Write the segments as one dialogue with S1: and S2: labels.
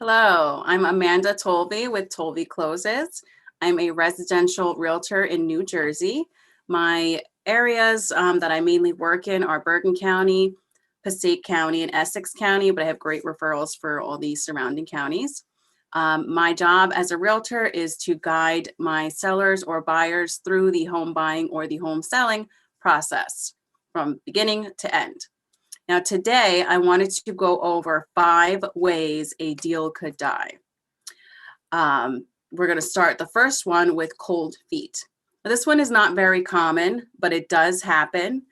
S1: Hello, I'm Amanda Tolve with Tolve Closes. I'm a residential realtor in New Jersey. My areas that I mainly work in are Bergen County, Passaic County, and Essex County, but I have great referrals for all these surrounding counties. My job as a realtor is to guide my sellers or buyers through the home buying or the home selling process from beginning to end. Now, today I wanted to go over 5 ways a deal could die. We're going to start the first one with cold feet. Now, this one is not very common, but it does happen.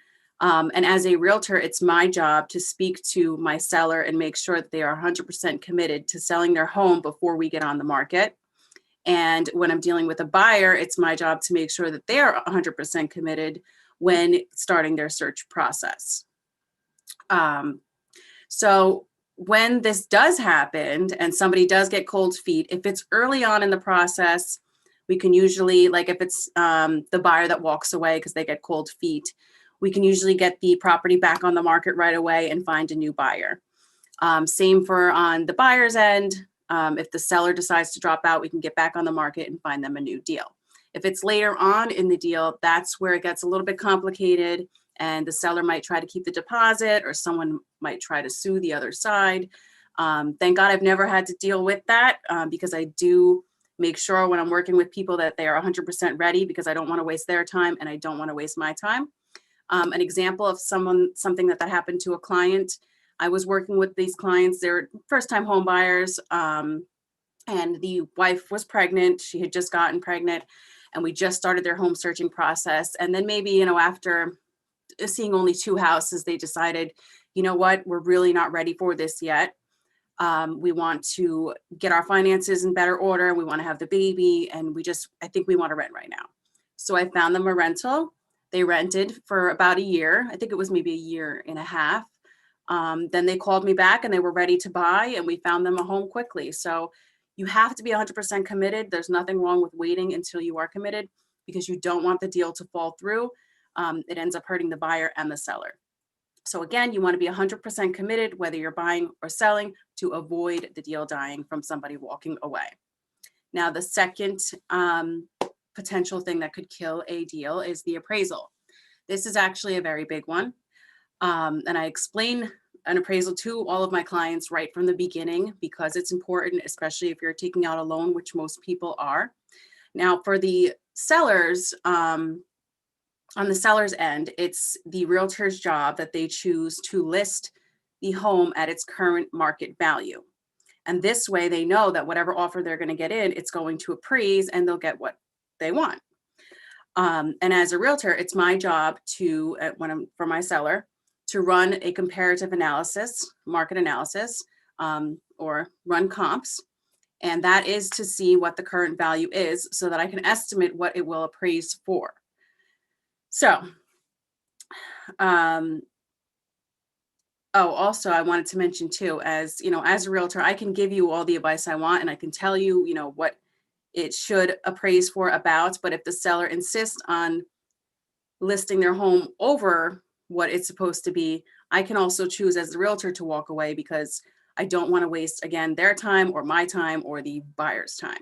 S1: And as a realtor, it's my job to speak to my seller and make sure that they are 100% committed to selling their home before we get on the market. And when I'm dealing with a buyer, it's my job to make sure that they are 100% committed when starting their search process. So when this does happen and somebody does get cold feet, if it's early on in the process, we can usually, like if it's the buyer that walks away because they get cold feet, we can usually get the property back on the market right away and find a new buyer. Same for on the buyer's end. If the seller decides to drop out, we can get back on the market and find them a new deal. If it's later on in the deal, that's where it gets a little bit complicated. And the seller might try to keep the deposit, or someone might try to sue the other side. Thank God I've never had to deal with that because I do make sure when I'm working with people that they are 100% ready, because I don't want to waste their time and I don't want to waste my time. An example of something that happened to a client. I was working with these clients, they're first-time home buyers, and the wife was pregnant. She had just gotten pregnant, and we just started their home searching process. And then maybe, after seeing only 2 houses, they decided, you know what, we're really not ready for this yet. We want to get our finances in better order. We want to have the baby, and I think we want to rent right now. So I found them a rental. They rented for about a year. I think it was maybe a year and a half. Then they called me back and they were ready to buy, and we found them a home quickly. So you have to be 100% committed. There's nothing wrong with waiting until you are committed, because you don't want the deal to fall through. It ends up hurting the buyer and the seller. So again, you want to be 100% committed, whether you're buying or selling, to avoid the deal dying from somebody walking away. Now, the second potential thing that could kill a deal is the appraisal. This is actually a very big one. And I explain an appraisal to all of my clients right from the beginning, because it's important, especially if you're taking out a loan, which most people are. Now, for the sellers, on the seller's end, it's the realtor's job that they choose to list the home at its current market value. And this way they know that whatever offer they're going to get in, it's going to appraise and they'll get what they want. And as a realtor, it's my job to, for my seller, to run a comparative analysis, market analysis, or run comps. And that is to see what the current value is so that I can estimate what it will appraise for. So Oh, also, I wanted to mention too, as you know, as a realtor, I can give you all the advice I want, and I can tell you, you know, what it should appraise for about. But if the seller insists on listing their home over what it's supposed to be, I can also choose as the realtor to walk away because I don't want to waste, again, their time or my time or the buyer's time.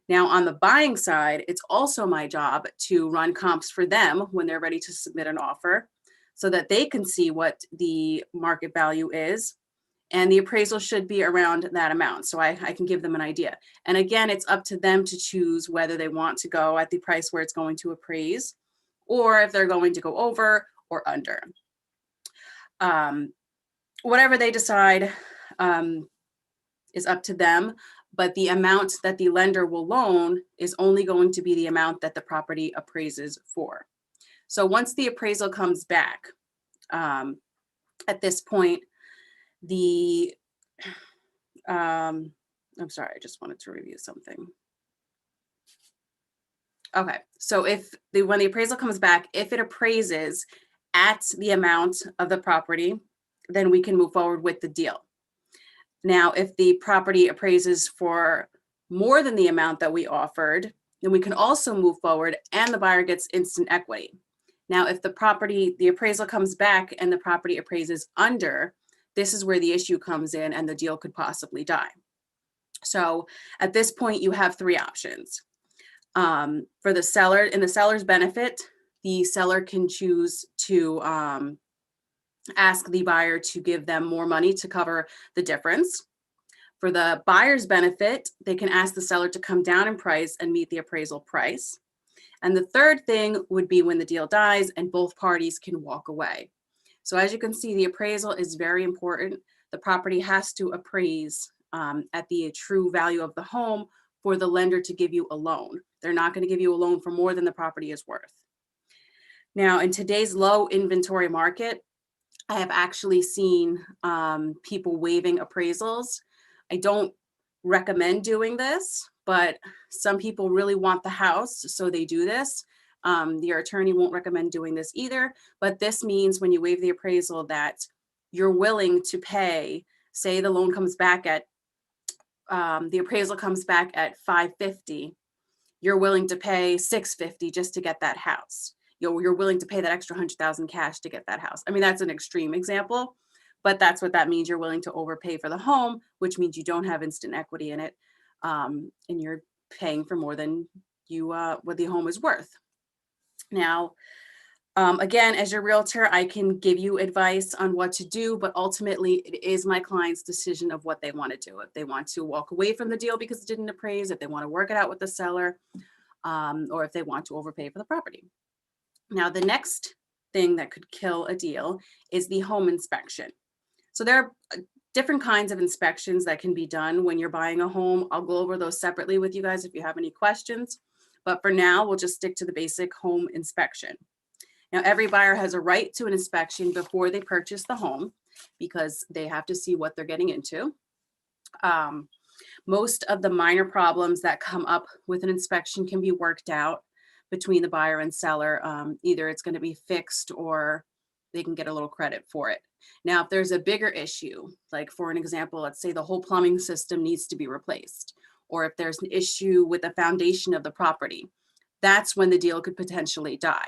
S1: Now, on the buying side, it's also my job to run comps for them when they're ready to submit an offer so that they can see what the market value is. And the appraisal should be around that amount. So I can give them an idea. And again, it's up to them to choose whether they want to go at the price where it's going to appraise or if they're going to go over or under. Whatever they decide is up to them, but the amount that the lender will loan is only going to be the amount that the property appraises for. So once the appraisal comes back, at this point, I'm sorry, I just wanted to review something. Okay, so when the appraisal comes back, if it appraises at the amount of the property, then we can move forward with the deal. Now, if the property appraises for more than the amount that we offered, then we can also move forward and the buyer gets instant equity. Now, if the appraisal comes back and the property appraises under, this is where the issue comes in and the deal could possibly die. So at this point, you have three options. For the seller, in the seller's benefit, the seller can choose to ask the buyer to give them more money to cover the difference. For the buyer's benefit, they can ask the seller to come down in price and meet the appraisal price. And the third thing would be when the deal dies and both parties can walk away. So as you can see, the appraisal is very important. The property has to appraise at the true value of the home for the lender to give you a loan. They're not going to give you a loan for more than the property is worth. Now, in today's low inventory market, I have actually seen people waiving appraisals. I don't recommend doing this, but some people really want the house, so they do this. Your attorney won't recommend doing this either, but this means when you waive the appraisal that you're willing to pay, say the loan comes back at, the appraisal comes back at $550, you're willing to pay $650 just to get that house. You're willing to pay that extra $100,000 cash to get that house. I mean, that's an extreme example, but that's what that means. You're willing to overpay for the home, which means you don't have instant equity in it, and you're paying for more than what the home is worth. Now, again, as your realtor, I can give you advice on what to do, but ultimately it is my client's decision of what they want to do. If they want to walk away from the deal because it didn't appraise, if they want to work it out with the seller, or if they want to overpay for the property. Now, the next thing that could kill a deal is the home inspection. So there are different kinds of inspections that can be done when you're buying a home. I'll go over those separately with you guys if you have any questions. But for now, we'll just stick to the basic home inspection. Now, every buyer has a right to an inspection before they purchase the home because they have to see what they're getting into. Most of the minor problems that come up with an inspection can be worked out between the buyer and seller. Either it's going to be fixed or they can get a little credit for it. Now, if there's a bigger issue, like for an example, let's say the whole plumbing system needs to be replaced, or if there's an issue with the foundation of the property, that's when the deal could potentially die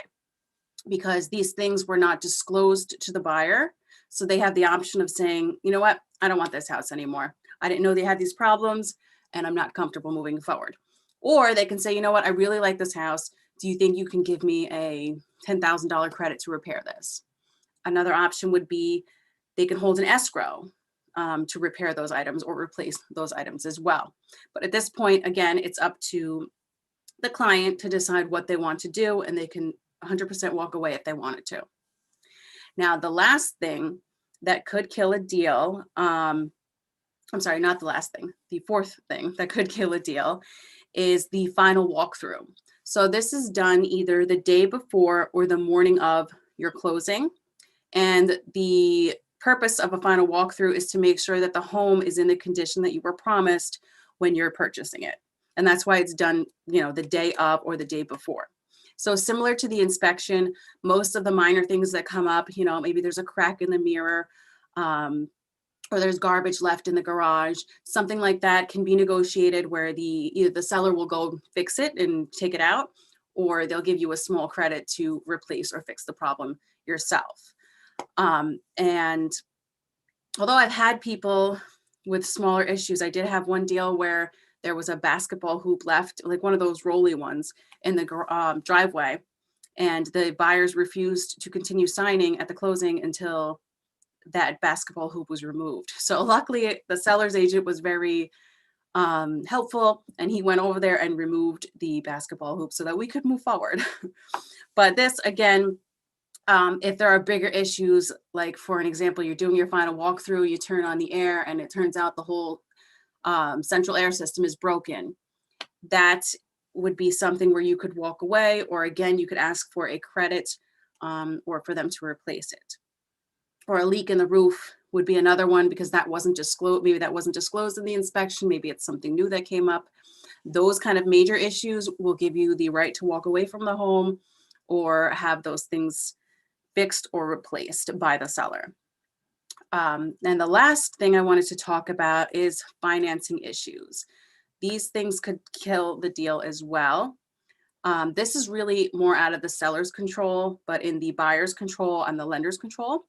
S1: because these things were not disclosed to the buyer. So they have the option of saying, you know what, I don't want this house anymore. I didn't know they had these problems and I'm not comfortable moving forward. Or they can say, you know what, I really like this house. Do you think you can give me a $10,000 credit to repair this? Another option would be they can hold an escrow to repair those items or replace those items as well. But at this point, again, it's up to the client to decide what they want to do, and they can 100% walk away if they wanted to. Now, the last thing that could kill a deal, I'm sorry, not the last thing, the fourth thing that could kill a deal is the final walkthrough. So this is done either the day before or the morning of your closing. And the purpose of a final walkthrough is to make sure that the home is in the condition that you were promised when you're purchasing it. And that's why it's done, the day of or the day before. So similar to the inspection, most of the minor things that come up, maybe there's a crack in the mirror, or there's garbage left in the garage. Something like that can be negotiated where either the seller will go fix it and take it out, or they'll give you a small credit to replace or fix the problem yourself. And although I've had people with smaller issues, I did have one deal where there was a basketball hoop left, like one of those rolly ones, in the driveway, and the buyers refused to continue signing at the closing until that basketball hoop was removed. So luckily, the seller's agent was very helpful, and he went over there and removed the basketball hoop so that we could move forward. But this, again, if there are bigger issues, like for an example, you're doing your final walkthrough, you turn on the air, and it turns out the whole central air system is broken, that would be something where you could walk away, or again, you could ask for a credit or for them to replace it. Or a leak in the roof would be another one, because that wasn't disclosed. Maybe that wasn't disclosed in the inspection. Maybe it's something new that came up. Those kind of major issues will give you the right to walk away from the home or have those things fixed or replaced by the seller. And the last thing I wanted to talk about is financing issues. These things could kill the deal as well. This is really more out of the seller's control, but in the buyer's control and the lender's control.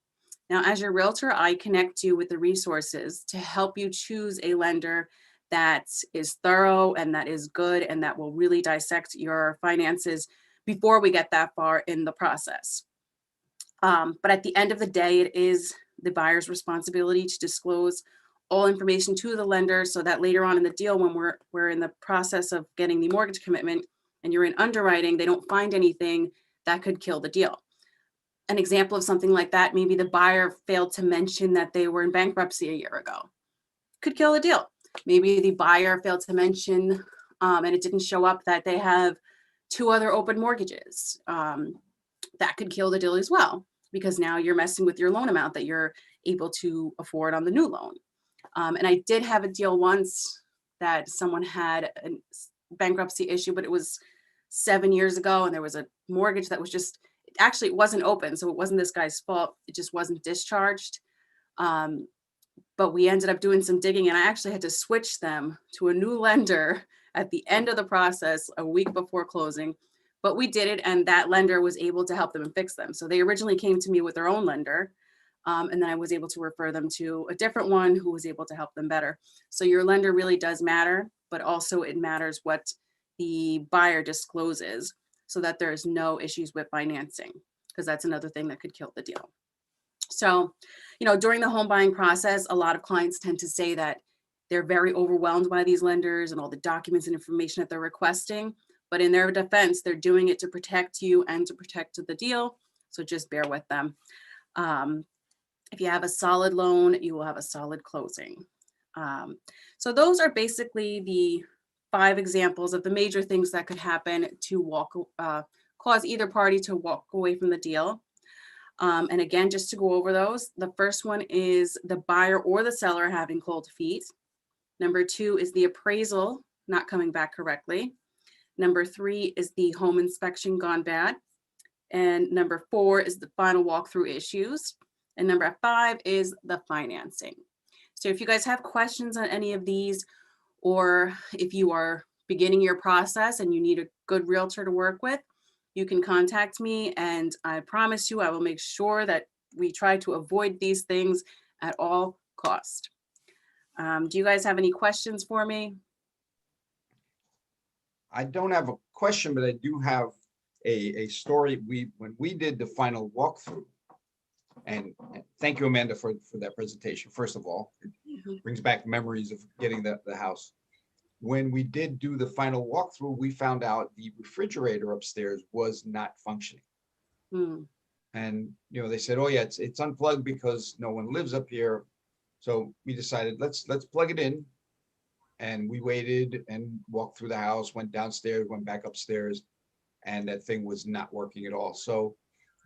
S1: Now, as your realtor, I connect you with the resources to help you choose a lender that is thorough and that is good and that will really dissect your finances before we get that far in the process. But at the end of the day, it is the buyer's responsibility to disclose all information to the lender so that later on in the deal, when we're in the process of getting the mortgage commitment and you're in underwriting, they don't find anything that could kill the deal. An example of something like that, maybe the buyer failed to mention that they were in bankruptcy a year ago. Could kill the deal. Maybe the buyer failed to mention, and it didn't show up, that they have 2 other open mortgages. That could kill the deal as well, because now you're messing with your loan amount that you're able to afford on the new loan. And I did have a deal once that someone had a bankruptcy issue, but it was 7 years ago, and there was a mortgage that was just, actually it wasn't open, so it wasn't this guy's fault. It just wasn't discharged. But we ended up doing some digging, and I actually had to switch them to a new lender at the end of the process, a week before closing. But we did it, and that lender was able to help them and fix them. So they originally came to me with their own lender, and then I was able to refer them to a different one who was able to help them better. So your lender really does matter, but also it matters what the buyer discloses so that there's no issues with financing, because that's another thing that could kill the deal. So, during the home buying process, a lot of clients tend to say that they're very overwhelmed by these lenders and all the documents and information that they're requesting. But in their defense, they're doing it to protect you and to protect the deal. So just bear with them. If you have a solid loan, you will have a solid closing. So those are basically the 5 examples of the major things that could happen to cause either party to walk away from the deal. And again, just to go over those, the first one is the buyer or the seller having cold feet. Number 2 is the appraisal not coming back correctly. Number 3 is the home inspection gone bad. And number 4 is the final walkthrough issues. And number 5 is the financing. So if you guys have questions on any of these, or if you are beginning your process and you need a good realtor to work with, you can contact me, and I promise you I will make sure that we try to avoid these things at all cost. Do you guys have any questions for me?
S2: I don't have a question, but I do have a story. When we did the final walkthrough, and thank you, Amanda, for that presentation. First of all, it brings back memories of getting the house. When we did do the final walkthrough, we found out the refrigerator upstairs was not functioning. And they said, oh yeah, it's unplugged because no one lives up here. So we decided let's plug it in. And we waited and walked through the house, went downstairs, went back upstairs, and that thing was not working at all. So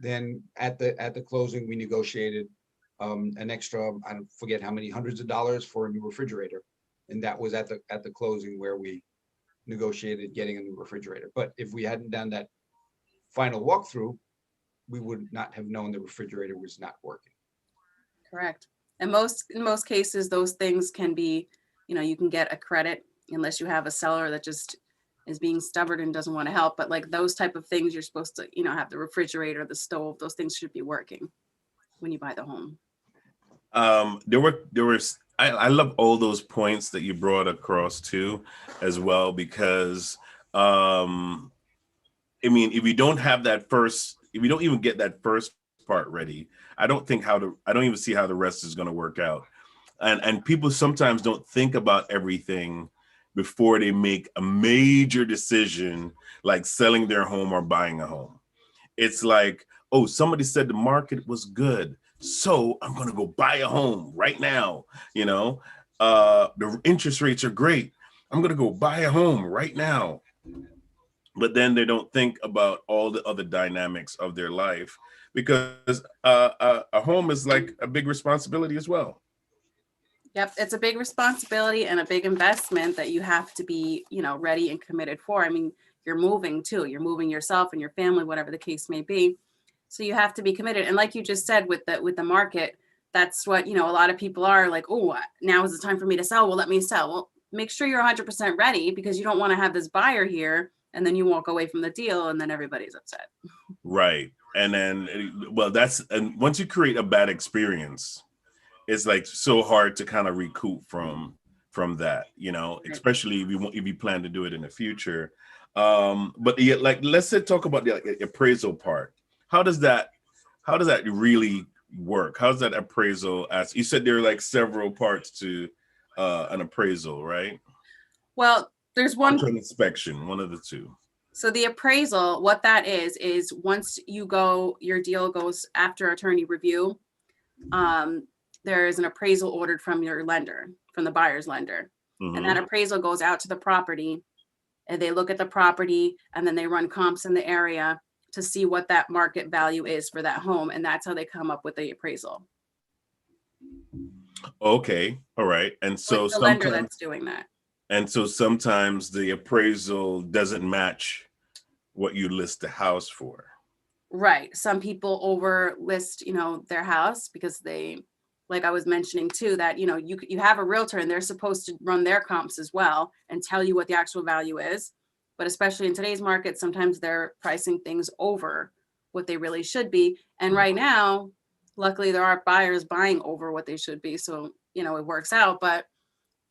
S2: then at the closing, we negotiated an extra, I don't forget how many hundreds of dollars for a new refrigerator. And that was at the closing where we negotiated getting a new refrigerator. But if we hadn't done that final walkthrough, we would not have known the refrigerator was not working.
S1: Correct. And in most cases, those things can be, you can get a credit unless you have a seller that just is being stubborn and doesn't want to help. But like those type of things, you're supposed to, have the refrigerator, the stove, those things should be working when you buy the home.
S3: I love all those points that you brought across too, as well, because I mean, if you don't have that first, if you don't even get that first part ready, I don't even see how the rest is going to work out. And people sometimes don't think about everything before they make a major decision, like selling their home or buying a home. It's like, oh, somebody said the market was good, so I'm going to go buy a home right now. The interest rates are great. I'm going to go buy a home right now. But then they don't think about all the other dynamics of their life, because a home is like a big responsibility as well.
S1: Yep, it's a big responsibility and a big investment that you have to be, ready and committed for. I mean, you're moving too. You're moving yourself and your family, whatever the case may be. So you have to be committed. And like you just said, with the market, that's what, a lot of people are like, oh, now is the time for me to sell. Well, let me sell. Well, make sure you're 100% ready, because you don't want to have this buyer here and then you walk away from the deal and then everybody's upset.
S3: Right. And then, well, and once you create a bad experience, it's like so hard to kind of recoup from that, especially if you plan to do it in the future. But yeah, like, let's talk about the appraisal part. How does that really work? How's that appraisal? As you said, there are like several parts to an appraisal, right?
S1: Well, there's one
S3: inspection, one of the two.
S1: So the appraisal, what that is once your deal goes after attorney review, there is an appraisal ordered from your lender, from the buyer's lender. Mm-hmm. And that appraisal goes out to the property, and they look at the property, and then they run comps in the area to see what that market value is for that home. And that's how they come up with the appraisal.
S3: Okay. All right. And so
S1: the lender that's doing that.
S3: And so sometimes the appraisal doesn't match what you list the house for.
S1: Right. Some people over list, their house because they, like I was mentioning too, that, you have a realtor and they're supposed to run their comps as well and tell you what the actual value is. But especially in today's market, sometimes they're pricing things over what they really should be. And right now, luckily, there are buyers buying over what they should be. So, it works out, but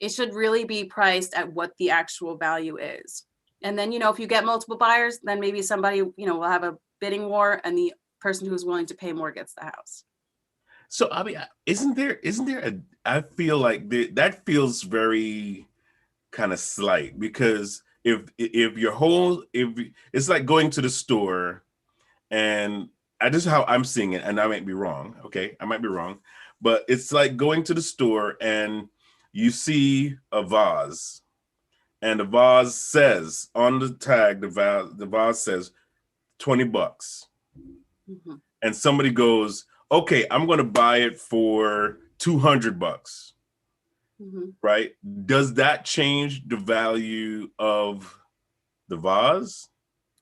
S1: it should really be priced at what the actual value is. And then, if you get multiple buyers, then maybe somebody, will have a bidding war and the person who's willing to pay more gets the house.
S3: So, I mean, I feel like that feels very kind of slight, because if it's like going to the store, and this is how I'm seeing it, and I might be wrong. Okay. I might be wrong, but it's like going to the store and you see a vase, and the vase says on the tag, the vase says $20. Mm-hmm. And somebody goes, okay, I'm going to buy it for $200. Mm-hmm. Right? Does that change the value of the vase?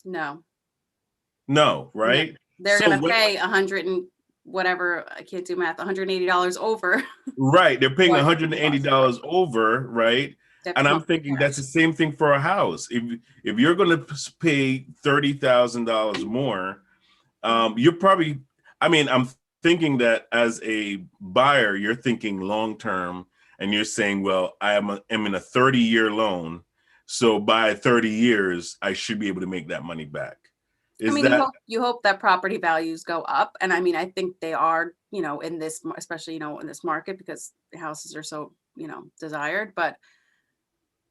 S1: No,
S3: right?
S1: They're going to pay 100 and whatever, I can't do math, $180 over.
S3: Right. They're paying $180 over, right? And I'm thinking that's the same thing for a house. If you're going to pay $30,000 more, you're probably, I'm thinking that as a buyer, you're thinking long-term, and you're saying, well, I'm in a 30-year loan. So by 30 years, I should be able to make that money back.
S1: You hope that property values go up. And I think they are, in this, especially, in this market, because the houses are so, desired. But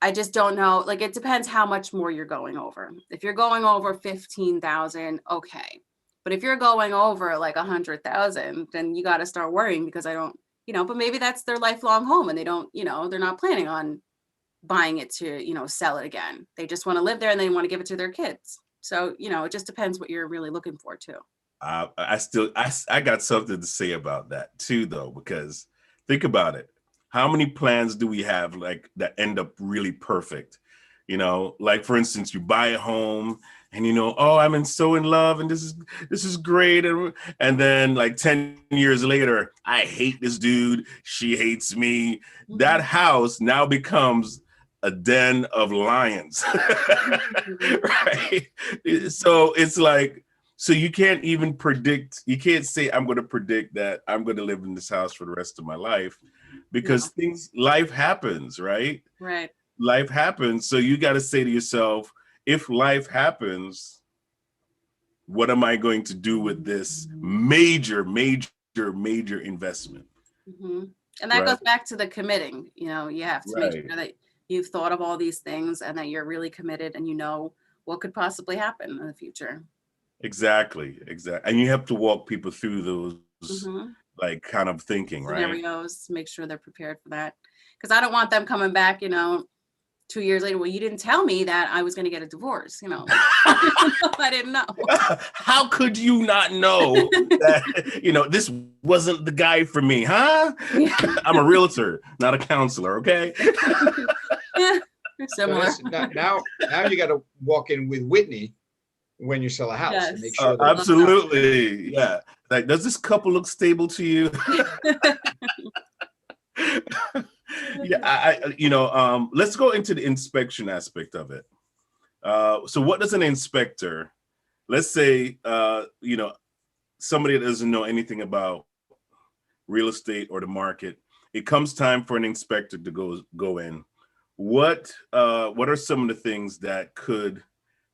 S1: I just don't know. Like, it depends how much more you're going over. If you're going over 15,000, okay. But if you're going over like 100,000, then you got to start worrying, because I don't, but maybe that's their lifelong home and they don't, they're not planning on buying it to, sell it again. They just want to live there and they want to give it to their kids. So, it just depends what you're really looking for too.
S3: I got something to say about that too, though, because think about it. How many plans do we have like that end up really perfect? You know, like for instance, you buy a home and you know, oh, so in love and this is great. And then like 10 years later, I hate this dude. She hates me.
S1: Mm-hmm.
S3: That house now becomes a den of lions. Right? So it's like, so you can't even predict, you can't say, I'm going to predict that I'm going to live in this house for the rest of my life, because life happens, right?
S1: Right.
S3: Life happens. So you got to say to yourself, if life happens, what am I going to do with this major investment?
S1: Mm-hmm. And that goes back to the committing. You know, you have to make sure that you've thought of all these things and that you're really committed and you know what could possibly happen in the future.
S3: Exactly. And you have to walk people through those like kind of thinking,
S1: scenarios, make sure they're prepared for that. Because I don't want them coming back, you know, 2 years later, well, you didn't tell me that I was going to get a divorce, you know. I didn't know.
S3: How could you not know that, you know, this wasn't the guy for me, huh? Yeah. I'm a realtor, not a counselor, okay?
S1: Yeah, similar.
S2: So now you got to walk in with Whitney when you sell a house and make sure.
S3: Absolutely, yeah. Like, does this couple look stable to you? Yeah, let's go into the inspection aspect of it. So what does an inspector, let's say, somebody that doesn't know anything about real estate or the market, it comes time for an inspector to go in. What are some of the things that could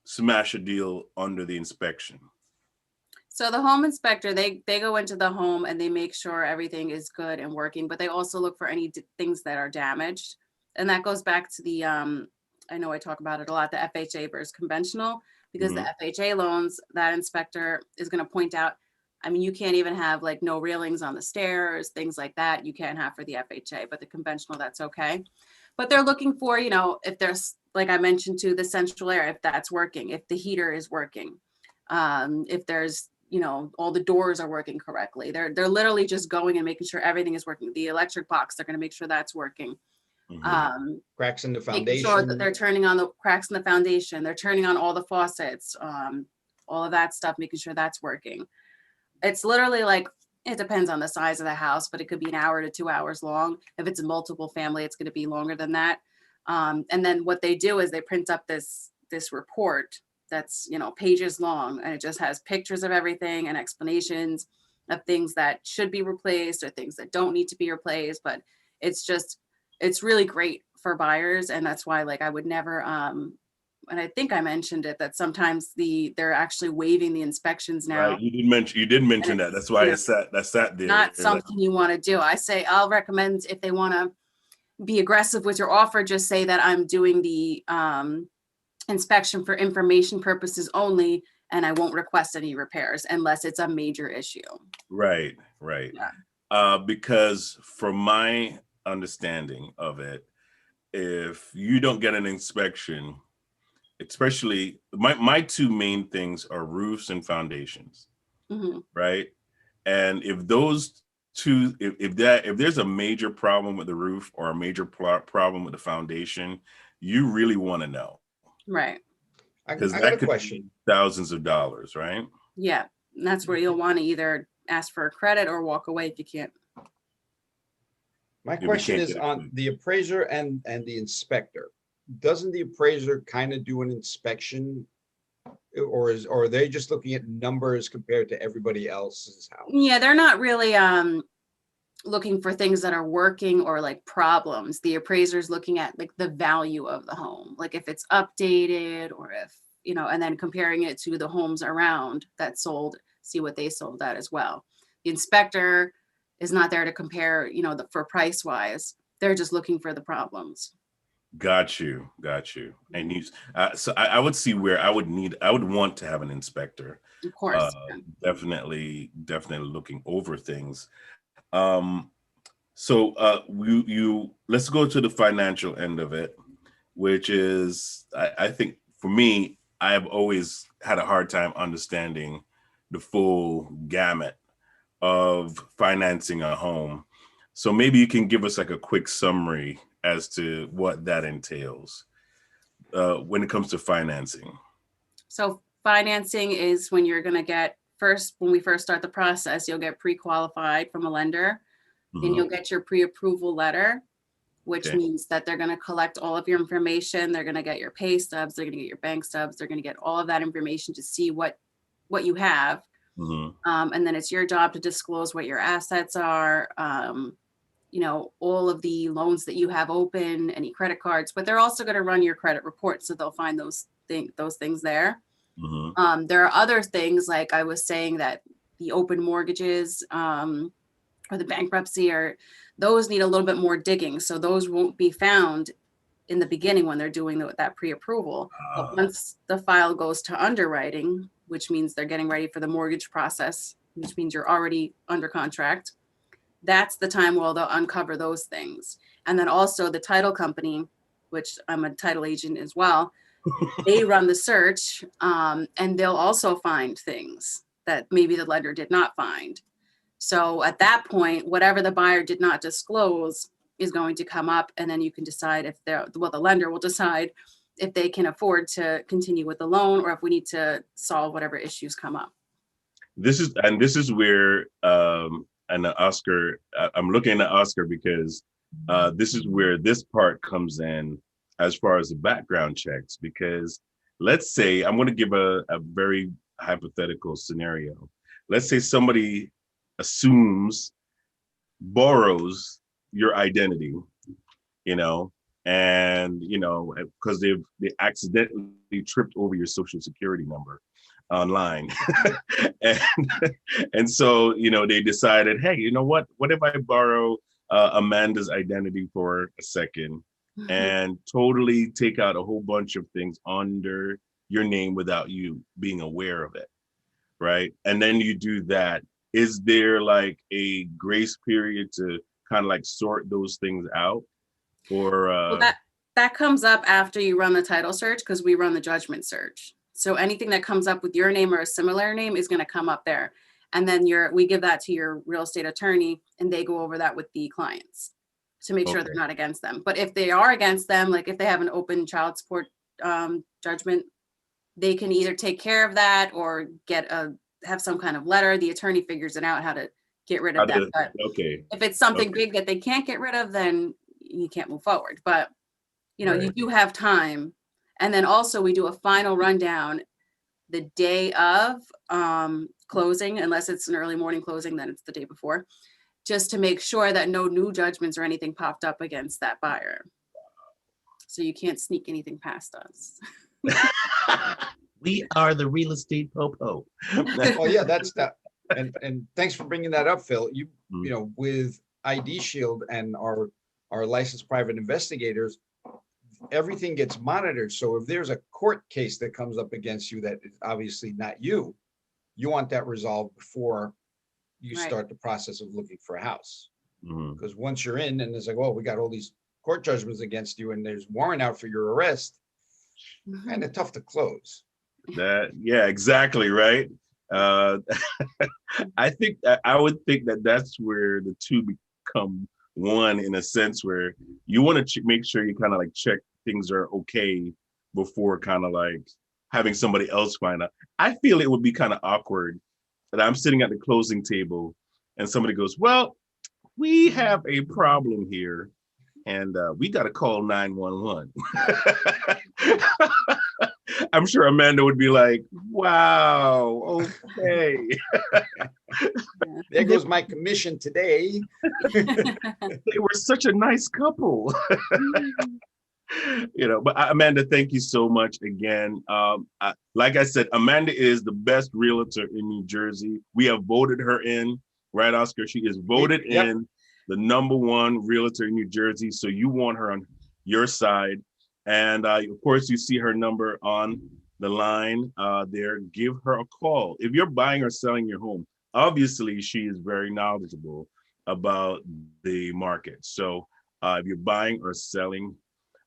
S3: smash a deal under the inspection?
S1: So the home inspector, they go into the home and they make sure everything is good and working, but they also look for any things that are damaged. And that goes back to the, I know I talk about it a lot, the FHA versus conventional, because the FHA loans, that inspector is going to point out, I mean, you can't even have like no railings on the stairs, things like that. You can't have for the FHA, but the conventional, that's okay. But they're looking for, you know, if there's, like I mentioned to the central air, if that's working, if the heater is working, if there's, you know, all the doors are working correctly. They're literally just going and making sure everything is working. The electric box, they're going to make sure that's working.
S2: Cracks in the foundation.
S1: Making sure that they're turning on the cracks in the foundation. They're turning on all the faucets, all of that stuff, making sure that's working. It's literally like, it depends on the size of the house, but it could be an hour to 2 hours long. If it's a multiple family, it's going to be longer than that. And then what they do is they print up this report that's, you know, pages long, and it just has pictures of everything and explanations of things that should be replaced or things that don't need to be replaced. But it's really great for buyers. And that's why, like, I would never, and I think I mentioned it, that sometimes they're actually waiving the inspections now.
S3: Right. You did mention that. That's why I sat there.
S1: Not something you want to do. I say, I'll recommend, if they want to be aggressive with your offer, just say that I'm doing the inspection for information purposes only, and I won't request any repairs unless it's a major issue. Right.
S3: Yeah. Because from my understanding of it, if you don't get an inspection, especially my two main things are roofs and foundations, right? And if those two, if there's a major problem with the roof or a major problem with the foundation, you really want to know.
S1: Right.
S2: Because that could be
S3: thousands of dollars, right?
S1: Yeah. And that's where you'll want to either ask for a credit or walk away if you can't.
S2: My question is on the appraiser and the inspector. Doesn't the appraiser kind of do an inspection, or are they just looking at numbers compared to everybody else's house?
S1: Yeah, they're not really looking for things that are working or like problems. The appraiser's looking at like the value of the home, like if it's updated or if, you know, and then comparing it to the homes around that sold, see what they sold at as well. The inspector is not there to compare, you know, for price wise. They're just looking for the problems.
S3: Got you. And so I would see where I would want to have an inspector.
S1: Of course.
S3: Definitely looking over things. So let's go to the financial end of it, which is, I think for me, I have always had a hard time understanding the full gamut of financing a home. So maybe you can give us like a quick summary as to what that entails. when it comes to financing?
S1: So financing is when you're going to get when we first start the process, you'll get pre-qualified from a lender. Then you'll get your pre-approval letter, which
S3: Okay.
S1: means that they're going to collect all of your information. They're going to get your pay stubs. They're going to get your bank stubs. They're going to get all of that information to see what you have. And then it's your job to disclose what your assets are, all of the loans that you have open, any credit cards, but they're also going to run your credit report. So they'll find those things there. There are other things, like I was saying, that the open mortgages or the bankruptcy, those need a little bit more digging. So those won't be found in the beginning when they're doing that pre-approval. But once the file goes to underwriting, which means they're getting ready for the mortgage process, which means you're already under contract, that's the time where they'll uncover those things. And then also the title company, which I'm a title agent as well, they run the search, and they'll also find things that maybe the lender did not find. So at that point, whatever the buyer did not disclose is going to come up, and then you can decide the lender will decide if they can afford to continue with the loan or if we need to solve whatever issues come up.
S3: This is where and Oscar, I'm looking at Oscar because this is where this part comes in as far as the background checks, because let's say, I'm going to give a very hypothetical scenario. Let's say somebody borrows your identity, and, because they accidentally tripped over your social security number online. and so, they decided, hey, you know what if I borrow Amanda's identity for a second and totally take out a whole bunch of things under your name without you being aware of it, right? And then you do that. Is there like a grace period to kind of like sort those things out? Or
S1: well, that comes up after you run the title search, because we run the judgment search. So anything that comes up with your name or a similar name is going to come up there. And then we give that to your real estate attorney, and they go over that with the clients to make sure they're not against them. But if they are against them, like if they have an open child support judgment, they can either take care of that or have some kind of letter. The attorney figures it out how to get rid of that. But if it's something big that they can't get rid of, then you can't move forward. But you do have time. And then also we do a final rundown the day of closing, unless it's an early morning closing, then it's the day before, just to make sure that no new judgments or anything popped up against that buyer. So you can't sneak anything past us.
S3: We are the real estate po-po.
S2: Well, yeah, that's that. And thanks for bringing that up, Phil. With ID Shield and our licensed private investigators, everything gets monitored. So if there's a court case that comes up against you that is obviously not you want that resolved before you start the process of looking for a house. Because once you're in and it's like, well, we got all these court judgments against you and there's warrant out for your arrest, kind of tough to close.
S3: Yeah, exactly, right. I would think that that's where the two become one, in a sense where you want to make sure you kind of like check things are okay before kind of like having somebody else find out. I feel it would be kind of awkward that I'm sitting at the closing table and somebody goes, well, we have a problem here and we got to call 911. I'm sure Amanda would be like, wow, okay.
S2: There goes my commission today.
S3: They were such a nice couple. But Amanda, thank you so much again. Like I said, Amanda is the best realtor in New Jersey. We have voted her in, right, Oscar? She is voted in the #1 realtor in New Jersey. So you want her on your side. And of course, you see her number on the line there. Give her a call. If you're buying or selling your home, obviously she is very knowledgeable about the market. So if you're buying or selling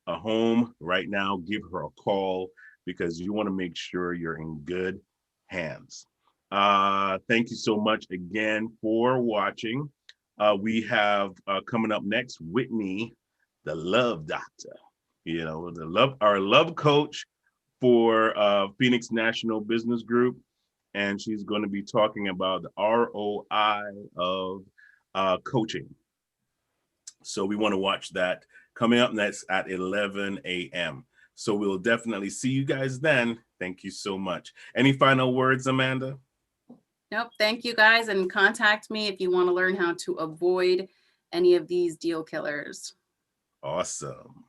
S3: a home right now, give her a call because you want to make sure you're in good hands. Thank you so much again for watching. We have coming up next, Whitney, the Love Doctor. You know, our love coach for Phoenix National Business Group, and she's going to be talking about the ROI of coaching. So we want to watch that coming up next at 11 a.m. So we'll definitely see you guys then. Thank you so much. Any final words, Amanda?
S1: Nope. Thank you guys, and contact me if you want to learn how to avoid any of these deal killers.
S3: Awesome.